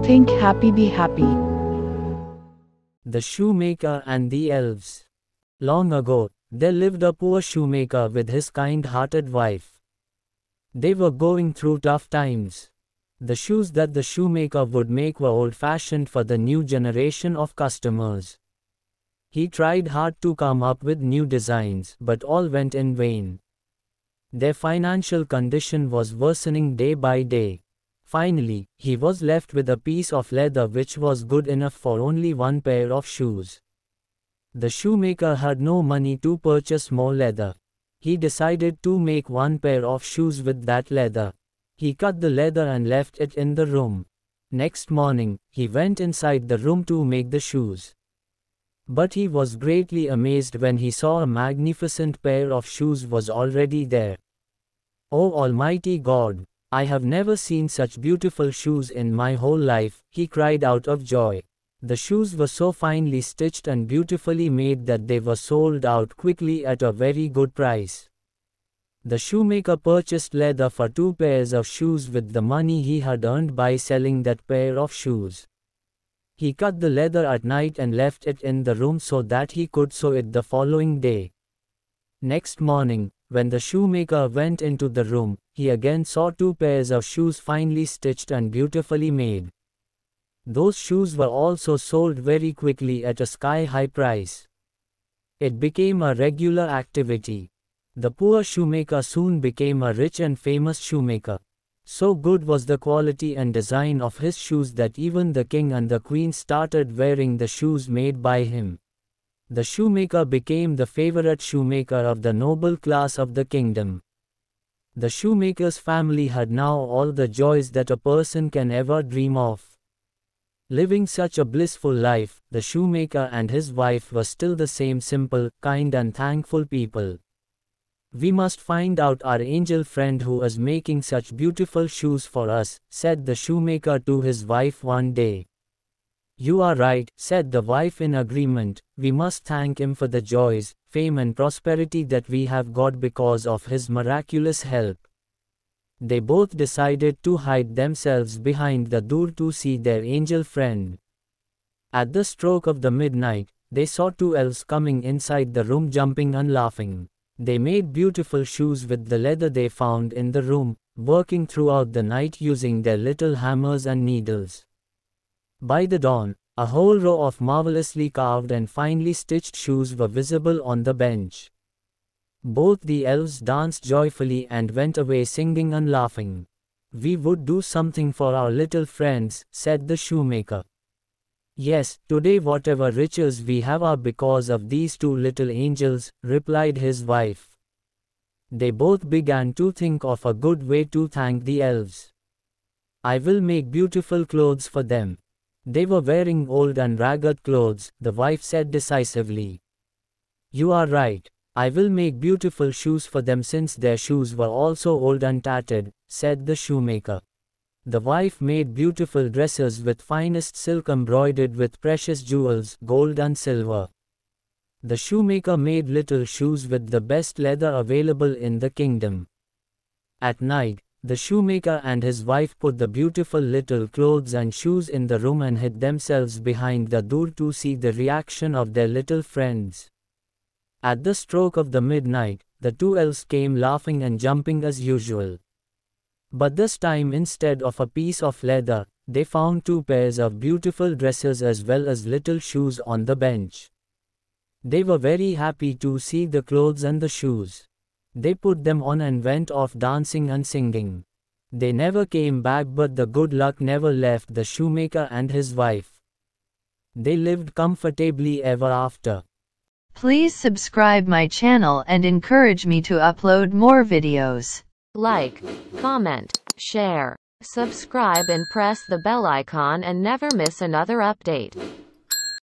Think happy, be happy. The Shoemaker and the Elves. Long ago, there lived a poor shoemaker with his kind-hearted wife. They were going through tough times. The shoes that the shoemaker would make were old-fashioned for the new generation of customers. He tried hard to come up with new designs, but all went in vain. Their financial condition was worsening day by day. Finally, he was left with a piece of leather which was good enough for only one pair of shoes. The shoemaker had no money to purchase more leather. He decided to make one pair of shoes with that leather. He cut the leather and left it in the room. Next morning, he went inside the room to make the shoes. But he was greatly amazed when he saw a magnificent pair of shoes was already there. "Oh Almighty God! I have never seen such beautiful shoes in my whole life," he cried out of joy. The shoes were so finely stitched and beautifully made that they were sold out quickly at a very good price. The shoemaker purchased leather for 2 pairs of shoes with the money he had earned by selling that pair of shoes. He cut the leather at night and left it in the room so that he could sew it the following day. Next morning, when the shoemaker went into the room, he again saw 2 pairs of shoes finely stitched and beautifully made. Those shoes were also sold very quickly at a sky-high price. It became a regular activity. The poor shoemaker soon became a rich and famous shoemaker. So good was the quality and design of his shoes that even the king and the queen started wearing the shoes made by him. The shoemaker became the favorite shoemaker of the noble class of the kingdom. The shoemaker's family had now all the joys that a person can ever dream of. Living such a blissful life, the shoemaker and his wife were still the same simple, kind and thankful people. "We must find out our angel friend who is making such beautiful shoes for us," said the shoemaker to his wife one day. "You are right," said the wife in agreement. "We must thank him for the joys, fame and prosperity that we have got because of his miraculous help." They both decided to hide themselves behind the door to see their angel friend. At the stroke of the midnight, they saw 2 elves coming inside the room jumping and laughing. They made beautiful shoes with the leather they found in the room, working throughout the night using their little hammers and needles. By the dawn, a whole row of marvelously carved and finely stitched shoes were visible on the bench. Both the elves danced joyfully and went away singing and laughing. "We would do something for our little friends," said the shoemaker. "Yes, today whatever riches we have are because of these 2 little angels," replied his wife. They both began to think of a good way to thank the elves. "I will make beautiful clothes for them." They were wearing old and ragged clothes, the wife said decisively. "You are right. I will make beautiful shoes for them since their shoes were also old and tattered," said the shoemaker. The wife made beautiful dresses with finest silk embroidered with precious jewels, gold and silver. The shoemaker made little shoes with the best leather available in the kingdom. At night, the shoemaker and his wife put the beautiful little clothes and shoes in the room and hid themselves behind the door to see the reaction of their little friends. At the stroke of the midnight, the 2 elves came laughing and jumping as usual. But this time instead of a piece of leather, they found 2 pairs of beautiful dresses as well as little shoes on the bench. They were very happy to see the clothes and the shoes. They put them on and went off dancing and singing. They never came back, but the good luck never left the shoemaker and his wife. They lived comfortably ever after. Please subscribe my channel and encourage me to upload more videos. Like, comment, share, subscribe and press the bell icon and never miss another update.